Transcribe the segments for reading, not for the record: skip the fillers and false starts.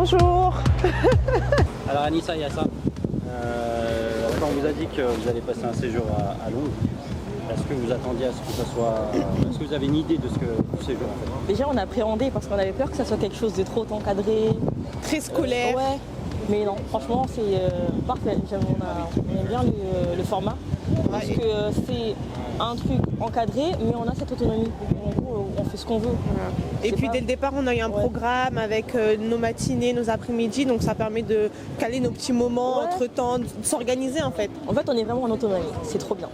Bonjour. Alors Anissa Yassa, quand on vous a dit que vous allez passer un séjour à Londres, est-ce que vous attendiez à ce que ça soit... Est-ce que vous avez une idée de ce que du séjour en fait? Déjà on appréhendait parce qu'on avait peur que ça soit quelque chose de trop encadré. Très scolaire. Ouais. Mais non, franchement c'est parfait. On aime bien le format. Parce que c'est un truc encadré, mais on a cette autonomie. En gros, on fait ce qu'on veut. Et puis dès le départ, on a eu un programme avec nos matinées, nos après-midi, donc ça permet de caler nos petits moments entre-temps, de s'organiser en fait. En fait, on est vraiment en autonomie, c'est trop bien.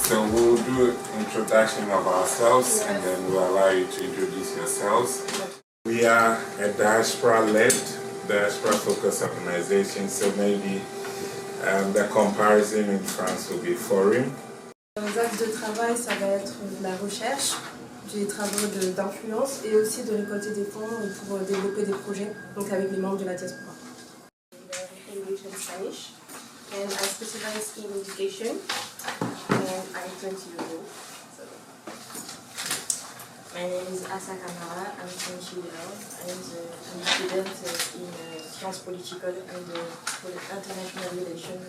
So we'll do an introduction of ourselves and then we'll allow you to introduce yourselves. We are a diaspora-led, diaspora-focused organization, so maybe the comparison in France will be foreign. Nos axes de travail, ça va être la recherche, des travaux d'influence et aussi de récolter des fonds pour développer des projets donc avec les membres de la diaspora. English and Spanish, and I specialize in education. And I'm 20 years old. So. My name is Asa Kamara, I'm 20 years old. I'm a student in Sciences Political and International Relations.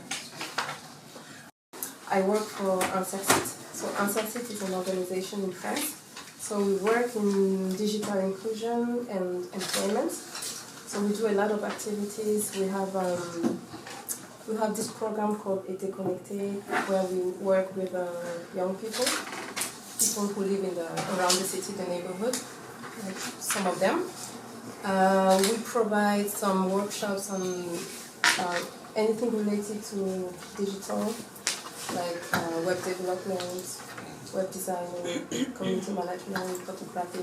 I work for Insercit. So Insercit is an organization in France. So we work in digital inclusion and employment. So we do a lot of activities. We have this program called Été Connecté, where we work with young people who live around the city, the neighborhood, like some of them. We provide some workshops on anything related to digital, like web development, web designing, community management, photography,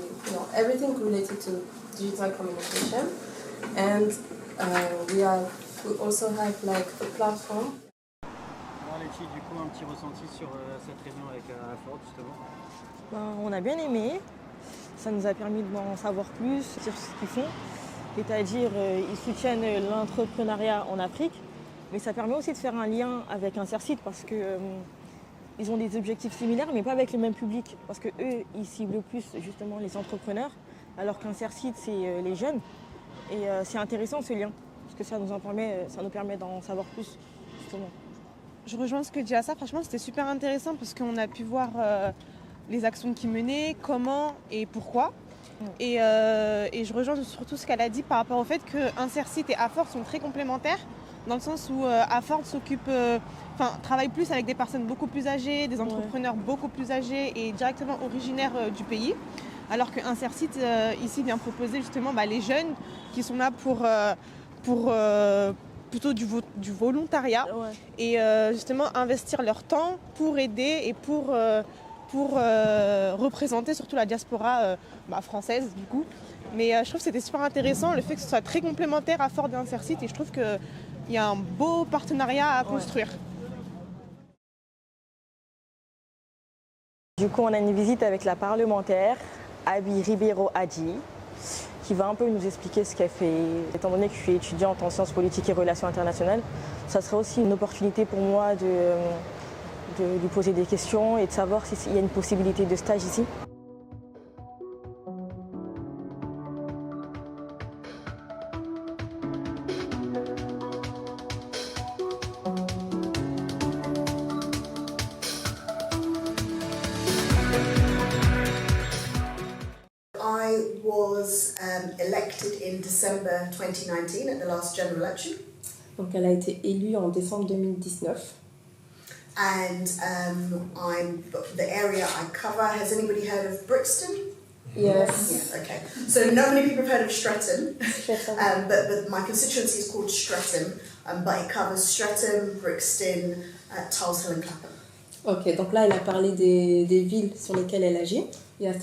everything related to digital communication. And we also have like a platform. Alors Letty, du coup un petit ressenti sur cette réunion avec Ford justement. On a bien aimé, ça nous a permis d'en savoir plus sur ce qu'ils font, c'est-à-dire ils soutiennent l'entrepreneuriat en Afrique, mais ça permet aussi de faire un lien avec Insercit parce que ils ont des objectifs similaires mais pas avec le même public, parce que eux ils ciblent plus justement les entrepreneurs, alors qu'Insercit c'est les jeunes, et c'est intéressant ce lien. Parce que ça nous permet d'en savoir plus, justement. Je rejoins ce que dit Assa, franchement c'était super intéressant parce qu'on a pu voir les actions qu'ils menaient, comment et pourquoi. Et je rejoins surtout ce qu'elle a dit par rapport au fait que Insercit et Afford sont très complémentaires, dans le sens où Afford travaille plus avec des personnes beaucoup plus âgées, des entrepreneurs beaucoup plus âgés et directement originaires du pays. Alors que Insercit ici vient proposer justement les jeunes qui sont là pour plutôt du volontariat et justement investir leur temps pour aider et pour représenter surtout la diaspora française du coup. Mais je trouve que c'était super intéressant le fait que ce soit très complémentaire à Ford et Insercit, et je trouve qu'il y a un beau partenariat à construire. Du coup on a une visite avec la parlementaire Abi Ribeiro Adji, qui va un peu nous expliquer ce qu'elle fait. Étant donné que je suis étudiante en sciences politiques et relations internationales, ça serait aussi une opportunité pour moi de lui poser des questions et de savoir s'il y a une possibilité de stage ici. I was elected in December 2019 at the last general election. Donc elle a été élue en décembre 2019. And the area I cover, has anybody heard of Brixton? Yes. Yeah, okay. So not many people have heard of Streatham, but my constituency is called Streatham, but it covers Streatham, Brixton, Tulse Hill and Clapham. Ok, donc là elle a parlé des villes sur lesquelles elle agit. Il y a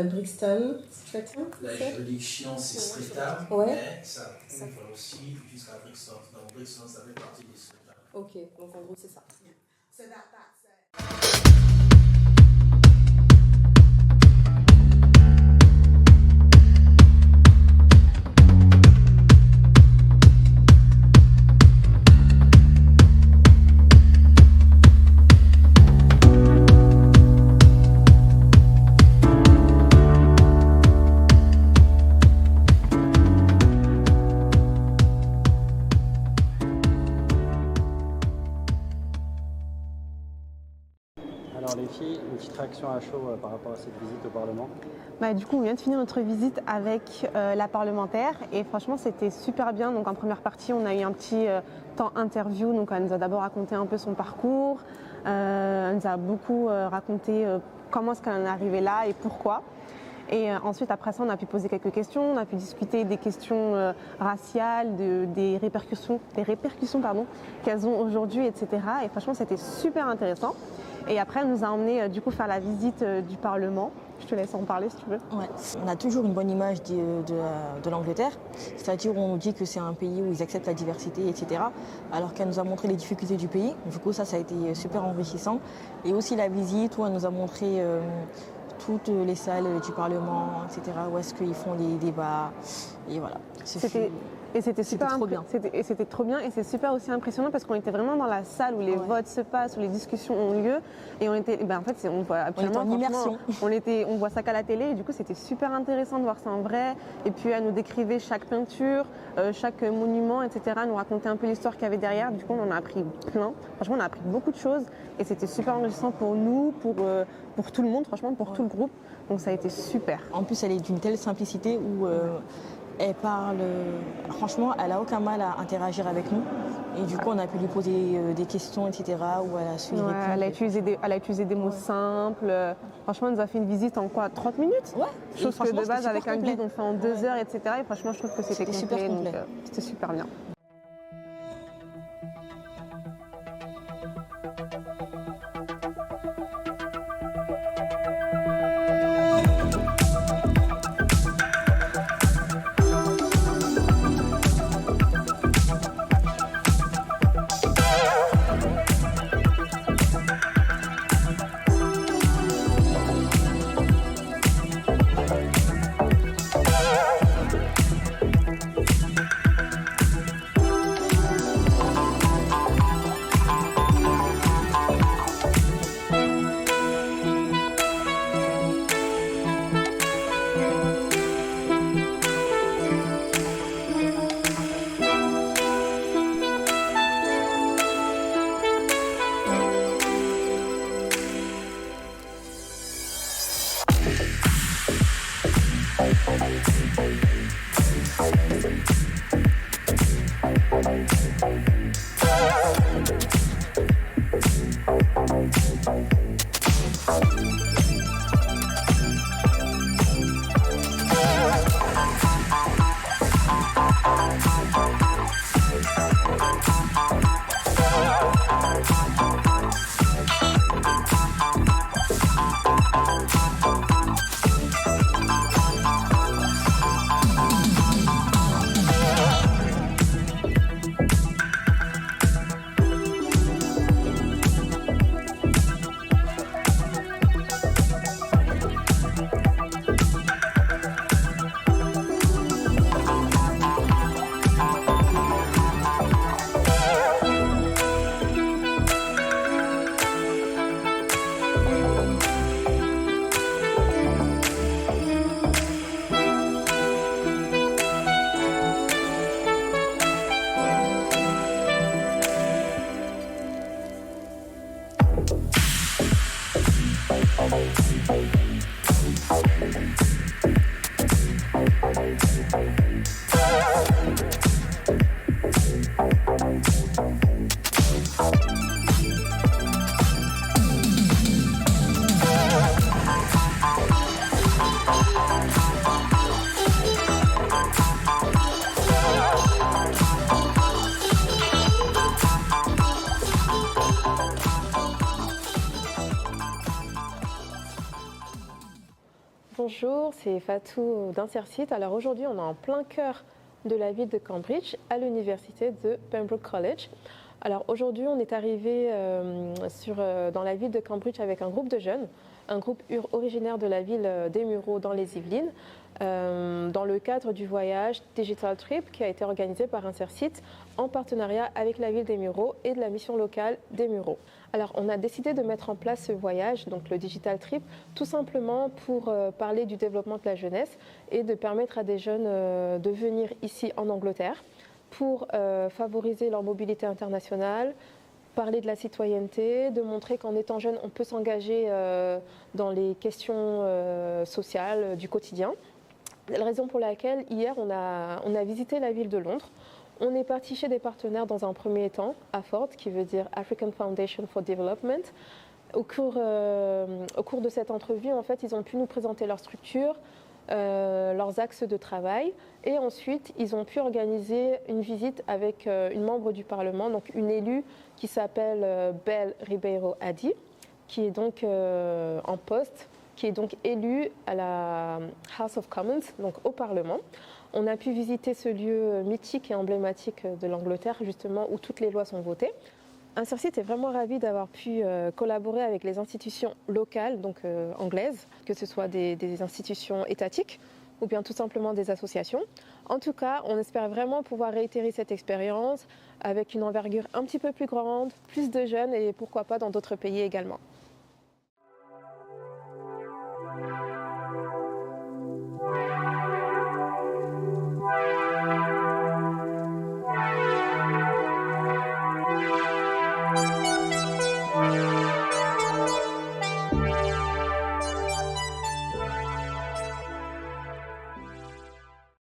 Brixton, Streatham. La juridiction c'est Streatham, mais ça couvre aussi jusqu'à Brixton. Donc Brixton ça fait partie de Streatham. Ok, donc en gros c'est ça. Yeah. So that's Alors les filles, une petite réaction à chaud par rapport à cette visite au Parlement. Du coup, on vient de finir notre visite avec la parlementaire et franchement, c'était super bien. Donc en première partie, on a eu un petit temps interview. Donc elle nous a d'abord raconté un peu son parcours. Elle nous a beaucoup raconté comment est-ce qu'elle en est arrivée là et pourquoi. Et ensuite, après ça, on a pu poser quelques questions, on a pu discuter des questions raciales, des répercussions qu'elles ont aujourd'hui, etc. Et franchement, c'était super intéressant. Et après, elle nous a emmenés du coup faire la visite du Parlement. Je te laisse en parler si tu veux. Ouais. On a toujours une bonne image de l'Angleterre, c'est-à-dire on nous dit que c'est un pays où ils acceptent la diversité, etc. Alors qu'elle nous a montré les difficultés du pays. Du coup, ça a été super enrichissant. Et aussi la visite où elle nous a montré toutes les salles du Parlement, etc. Où est-ce qu'ils font les débats. Et voilà. C'était trop bien. C'était trop bien et c'est super aussi impressionnant parce qu'on était vraiment dans la salle où les votes se passent, où les discussions ont lieu et on était, en fait, on voit absolument en immersion. On voit ça qu'à la télé et du coup c'était super intéressant de voir ça en vrai. Et puis elle nous décrivait chaque peinture, chaque monument, etc. Elle nous racontait un peu l'histoire qu'il y avait derrière. Du coup on en a appris plein. Franchement on a appris beaucoup de choses et c'était super enrichissant pour nous, pour tout le monde, franchement pour tout le groupe. Donc ça a été super. En plus elle est d'une telle simplicité où elle parle, franchement, elle n'a aucun mal à interagir avec nous. Et du coup, on a pu lui poser des questions, etc. Où elle a su répondre. Elle a utilisé des mots simples. Franchement, elle nous a fait une visite en quoi 30 minutes. Ouais. Chose que de base, avec un guide, on fait en 2 heures, etc. Et franchement, je trouve que c'était complet. Super complet. Donc, c'était super bien. Bonjour, c'est Fatou d'Insersite. Alors aujourd'hui, on est en plein cœur de la ville de Cambridge, à l'université de Pembroke College. Alors aujourd'hui, on est arrivé dans la ville de Cambridge avec un groupe de jeunes, un groupe originaire de la ville des Mureaux dans les Yvelines, dans le cadre du voyage Digital Trip qui a été organisé par Insersite en partenariat avec la ville des Mureaux et de la mission locale des Mureaux. Alors on a décidé de mettre en place ce voyage, donc le Digital Trip, tout simplement pour parler du développement de la jeunesse et de permettre à des jeunes de venir ici en Angleterre pour favoriser leur mobilité internationale, parler de la citoyenneté, de montrer qu'en étant jeune, on peut s'engager dans les questions sociales du quotidien. C'est la raison pour laquelle hier, on a visité la ville de Londres. On est parti chez des partenaires dans un premier temps, AFORD, qui veut dire African Foundation for Development. Au cours de cette entrevue, en fait, ils ont pu nous présenter leur structure, leurs axes de travail, et ensuite ils ont pu organiser une visite avec une membre du Parlement, donc une élue qui s'appelle Belle Ribeiro Adi, qui est donc en poste, qui est donc élue à la House of Commons, donc au Parlement. On a pu visiter ce lieu mythique et emblématique de l'Angleterre, justement, où toutes les lois sont votées. Intercity est vraiment ravi d'avoir pu collaborer avec les institutions locales, donc anglaises, que ce soit des institutions étatiques ou bien tout simplement des associations. En tout cas, on espère vraiment pouvoir réitérer cette expérience avec une envergure un petit peu plus grande, plus de jeunes et pourquoi pas dans d'autres pays également.